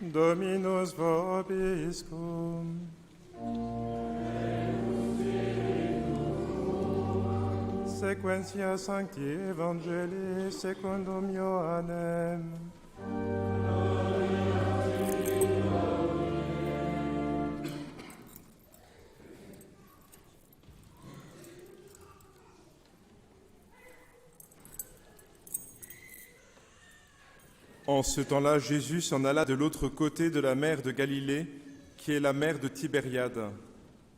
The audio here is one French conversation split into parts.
Dominus vobiscum. Sequentia Sancti Evangelii secundum Ioannem. En ce temps-là, Jésus s'en alla de l'autre côté de la mer de Galilée, qui est la mer de Tibériade.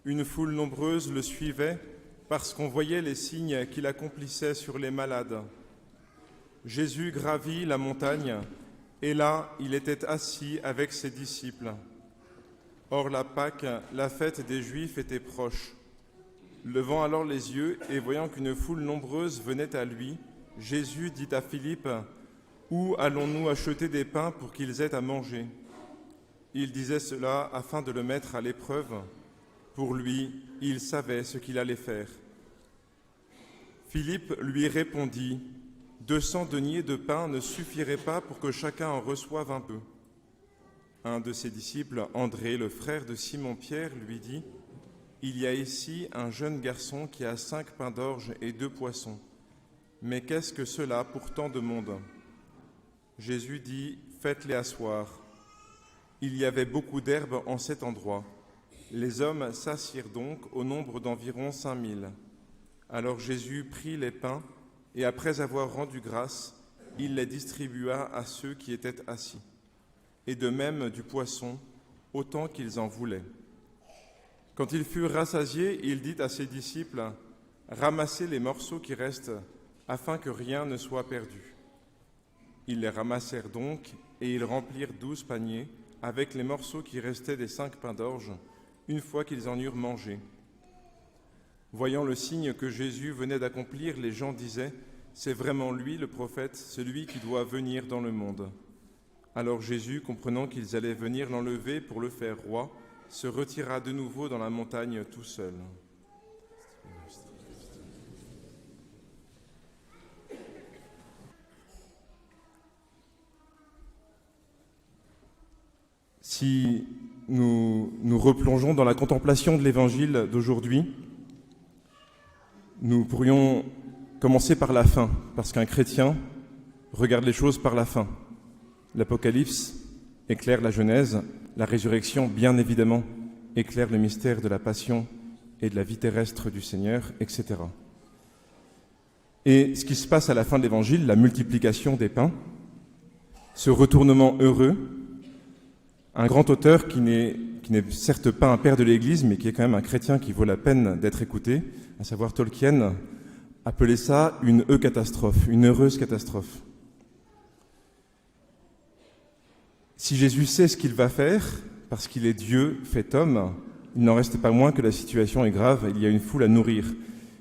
Une foule nombreuse le suivait parce qu'on voyait les signes qu'il accomplissait sur les malades. Jésus gravit la montagne, et là, il était assis avec ses disciples. Or, la Pâque, la fête des Juifs, était proche. Levant alors les yeux et voyant qu'une foule nombreuse venait à lui, Jésus dit à Philippe: « Où allons-nous acheter des pains pour qu'ils aient à manger ?» Il disait cela afin de le mettre à l'épreuve. Pour lui, il savait ce qu'il allait faire. Philippe lui répondit: « 200 deniers de pain ne suffiraient pas pour que chacun en reçoive un peu. » Un de ses disciples, André, le frère de Simon-Pierre, lui dit: « Il y a ici un jeune garçon qui a 5 pains d'orge et 2 poissons. Mais qu'est-ce que cela pour tant de monde ?» Jésus dit: « Faites-les asseoir. » Il y avait beaucoup d'herbe en cet endroit. Les hommes s'assirent donc au nombre d'environ 5000. Alors Jésus prit les pains et après avoir rendu grâce, il les distribua à ceux qui étaient assis. Et de même du poisson, autant qu'ils en voulaient. Quand ils furent rassasiés, il dit à ses disciples: « Ramassez les morceaux qui restent, afin que rien ne soit perdu. » Ils les ramassèrent donc, et ils remplirent 12 paniers avec les morceaux qui restaient des 5 pains d'orge, une fois qu'ils en eurent mangé. Voyant le signe que Jésus venait d'accomplir, les gens disaient: « C'est vraiment lui, le prophète, celui qui doit venir dans le monde. » Alors Jésus, comprenant qu'ils allaient venir l'enlever pour le faire roi, se retira de nouveau dans la montagne tout seul. Si nous nous replongeons dans la contemplation de l'Évangile d'aujourd'hui, nous pourrions commencer par la fin, parce qu'un chrétien regarde les choses par la fin. L'Apocalypse éclaire la Genèse, la résurrection, bien évidemment, éclaire le mystère de la passion et de la vie terrestre du Seigneur, etc. Et ce qui se passe à la fin de l'Évangile, la multiplication des pains, ce retournement heureux, un grand auteur qui n'est certes pas un père de l'Église, mais qui est quand même un chrétien qui vaut la peine d'être écouté, à savoir Tolkien, appelait ça une catastrophe, une heureuse catastrophe. Si Jésus sait ce qu'il va faire, parce qu'il est Dieu fait homme, il n'en reste pas moins que la situation est grave, il y a une foule à nourrir.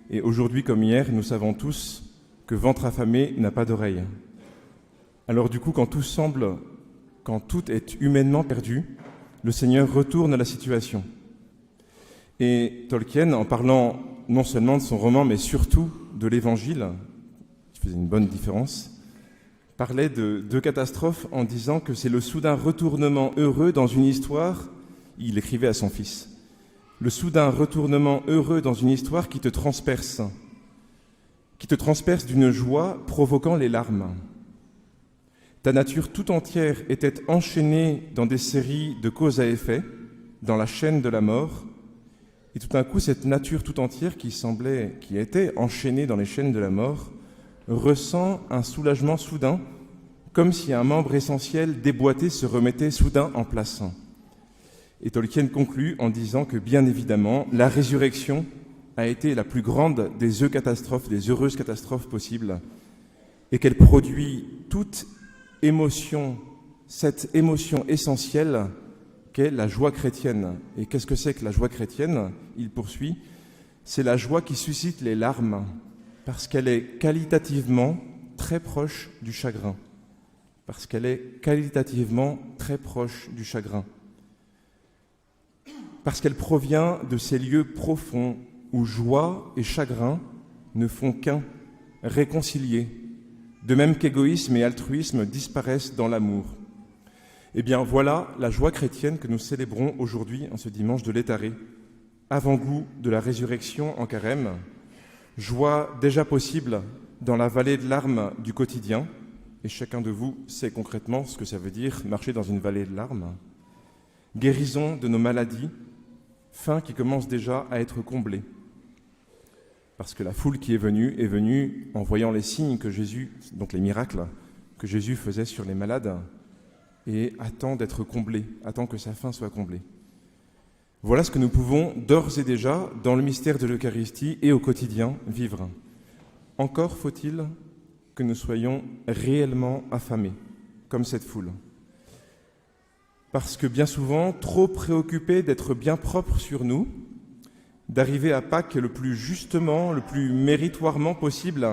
Et aujourd'hui comme hier, nous savons tous que ventre affamé n'a pas d'oreille. Alors du coup, quand tout est humainement perdu, le Seigneur retourne la situation. Et Tolkien, en parlant non seulement de son roman, mais surtout de l'Évangile, qui faisait une bonne différence, parlait de 2 catastrophes en disant que c'est le soudain retournement heureux dans une histoire, il écrivait à son fils, le soudain retournement heureux dans une histoire qui te transperce d'une joie provoquant les larmes. Ta nature tout entière était enchaînée dans des séries de cause à effet, dans la chaîne de la mort, et tout d'un coup, cette nature tout entière qui était enchaînée dans les chaînes de la mort, ressent un soulagement soudain, comme si un membre essentiel déboîté se remettait soudain en place. Et Tolkien conclut en disant que, bien évidemment, la résurrection a été la plus grande des heureuses catastrophes possibles, et qu'elle produit toute émotion, cette émotion essentielle qu'est la joie chrétienne. Et qu'est-ce que c'est que la joie chrétienne ? Il poursuit, c'est la joie qui suscite les larmes, parce qu'elle est qualitativement très proche du chagrin. Parce qu'elle est qualitativement très proche du chagrin. Parce qu'elle provient de ces lieux profonds où joie et chagrin ne font qu'un, réconciliés, de même qu'égoïsme et altruisme disparaissent dans l'amour. Eh bien voilà la joie chrétienne que nous célébrons aujourd'hui en ce dimanche de Létaré, avant-goût de la résurrection en carême, joie déjà possible dans la vallée de larmes du quotidien, et chacun de vous sait concrètement ce que ça veut dire marcher dans une vallée de larmes, guérison de nos maladies, faim qui commence déjà à être comblée. Parce que la foule qui est venue en voyant les signes que Jésus, donc les miracles que Jésus faisait sur les malades, et attend d'être comblée, attend que sa faim soit comblée. Voilà ce que nous pouvons d'ores et déjà, dans le mystère de l'Eucharistie et au quotidien, vivre. Encore faut-il que nous soyons réellement affamés, comme cette foule. Parce que bien souvent, trop préoccupés d'être bien propres sur nous, d'arriver à Pâques le plus justement, le plus méritoirement possible,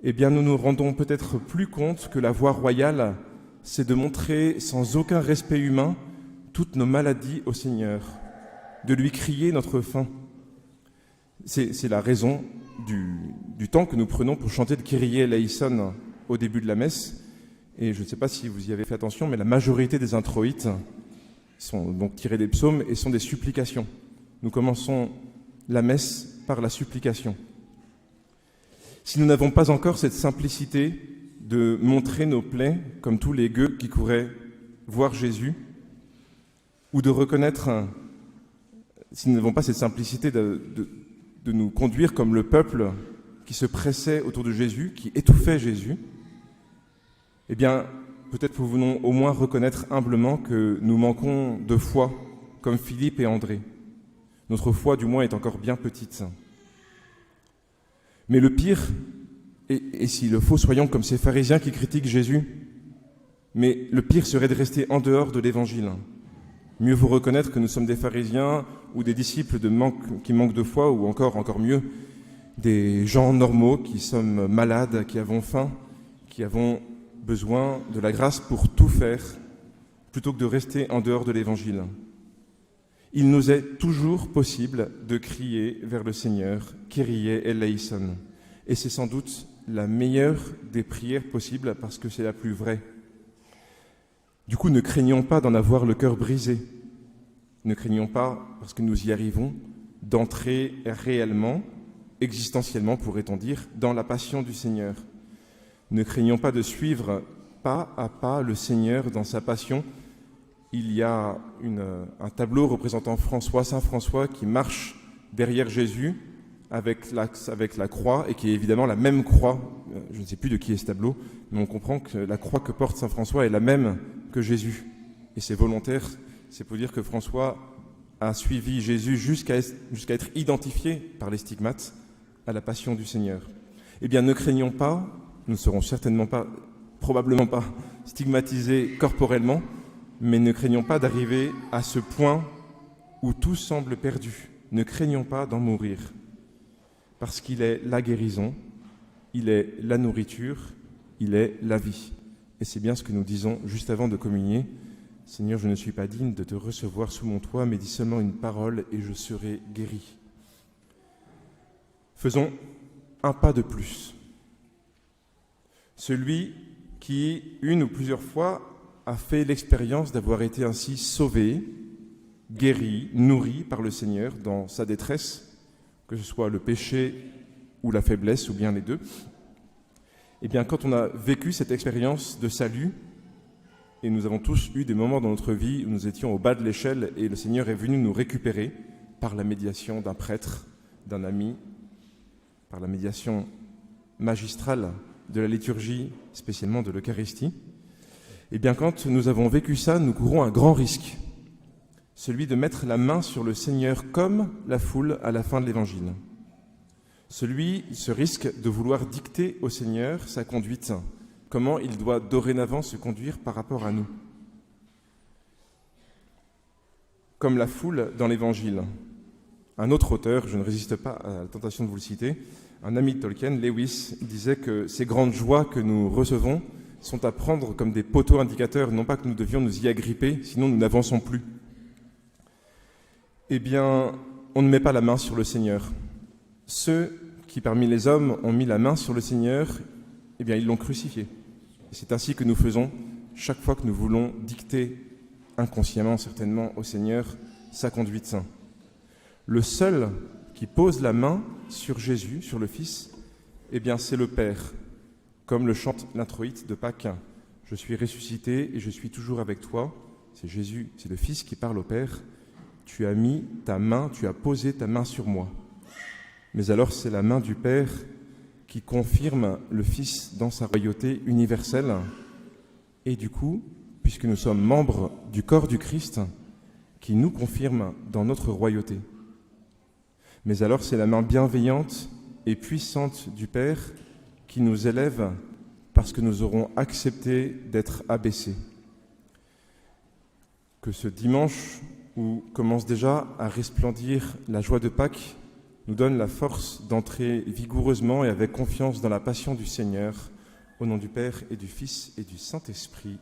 eh bien nous nous rendons peut-être plus compte que la voie royale, c'est de montrer sans aucun respect humain toutes nos maladies au Seigneur, de lui crier notre faim. C'est la raison du temps que nous prenons pour chanter le Kyrie eleison au début de la messe. Et je ne sais pas si vous y avez fait attention, mais la majorité des introïtes sont donc tirés des psaumes et sont des supplications. Nous commençons la messe par la supplication. Si nous n'avons pas encore cette simplicité de montrer nos plaies, comme tous les gueux qui couraient voir Jésus, ou de reconnaître, si nous n'avons pas cette simplicité de nous conduire comme le peuple qui se pressait autour de Jésus, qui étouffait Jésus, eh bien, peut-être pouvons-nous au moins reconnaître humblement que nous manquons de foi, comme Philippe et André. Notre foi, du moins, est encore bien petite. Mais le pire, et s'il le faut, soyons comme ces pharisiens qui critiquent Jésus, mais le pire serait de rester en dehors de l'Évangile. Mieux vaut reconnaître que nous sommes des pharisiens ou des disciples qui manquent de foi, ou encore mieux, des gens normaux qui sommes malades, qui avons faim, qui avons besoin de la grâce pour tout faire, plutôt que de rester en dehors de l'Évangile. Il nous est toujours possible de crier vers le Seigneur, Kyrie eleison. Et c'est sans doute la meilleure des prières possibles parce que c'est la plus vraie. Du coup, ne craignons pas d'en avoir le cœur brisé. Ne craignons pas, parce que nous y arrivons, d'entrer réellement, existentiellement pourrait-on dire, dans la passion du Seigneur. Ne craignons pas de suivre pas à pas le Seigneur dans sa passion. Il y a un tableau représentant Saint François qui marche derrière Jésus avec la croix, et qui est évidemment la même croix. Je ne sais plus de qui est ce tableau, mais on comprend que la croix que porte Saint François est la même que Jésus. Et c'est volontaire, c'est pour dire que François a suivi Jésus jusqu'à être identifié par les stigmates à la passion du Seigneur. Eh bien, ne craignons pas, nous ne serons probablement pas stigmatisés corporellement, mais ne craignons pas d'arriver à ce point où tout semble perdu. Ne craignons pas d'en mourir, parce qu'il est la guérison, il est la nourriture, il est la vie. Et c'est bien ce que nous disons juste avant de communier. Seigneur, je ne suis pas digne de te recevoir sous mon toit, mais dis seulement une parole et je serai guéri. Faisons un pas de plus. Celui qui, une ou plusieurs fois, a fait l'expérience d'avoir été ainsi sauvé, guéri, nourri par le Seigneur dans sa détresse, que ce soit le péché ou la faiblesse, ou bien les deux. Eh bien, quand on a vécu cette expérience de salut, et nous avons tous eu des moments dans notre vie où nous étions au bas de l'échelle et le Seigneur est venu nous récupérer par la médiation d'un prêtre, d'un ami, par la médiation magistrale de la liturgie, spécialement de l'Eucharistie. Eh bien, quand nous avons vécu ça, nous courons un grand risque, celui de mettre la main sur le Seigneur comme la foule à la fin de l'Évangile. Ce risque de vouloir dicter au Seigneur sa conduite, comment il doit dorénavant se conduire par rapport à nous. Comme la foule dans l'Évangile. Un autre auteur, je ne résiste pas à la tentation de vous le citer, un ami de Tolkien, Lewis, disait que ces grandes joies que nous recevons sont à prendre comme des poteaux indicateurs, non pas que nous devions nous y agripper, sinon nous n'avançons plus. Eh bien, on ne met pas la main sur le Seigneur. Ceux qui, parmi les hommes, ont mis la main sur le Seigneur, eh bien, ils l'ont crucifié. Et c'est ainsi que nous faisons chaque fois que nous voulons dicter, inconsciemment certainement, au Seigneur, sa conduite. Le seul qui pose la main sur Jésus, sur le Fils, eh bien c'est le Père, comme le chante l'introïte de Pâques. Je suis ressuscité et je suis toujours avec toi. C'est Jésus, c'est le Fils qui parle au Père. Tu as mis ta main, tu as posé ta main sur moi. Mais alors c'est la main du Père qui confirme le Fils dans sa royauté universelle. Et du coup, puisque nous sommes membres du corps du Christ, qui nous confirme dans notre royauté. Mais alors c'est la main bienveillante et puissante du Père qui nous élève parce que nous aurons accepté d'être abaissés. Que ce dimanche où commence déjà à resplendir la joie de Pâques nous donne la force d'entrer vigoureusement et avec confiance dans la passion du Seigneur, au nom du Père et du Fils et du Saint-Esprit.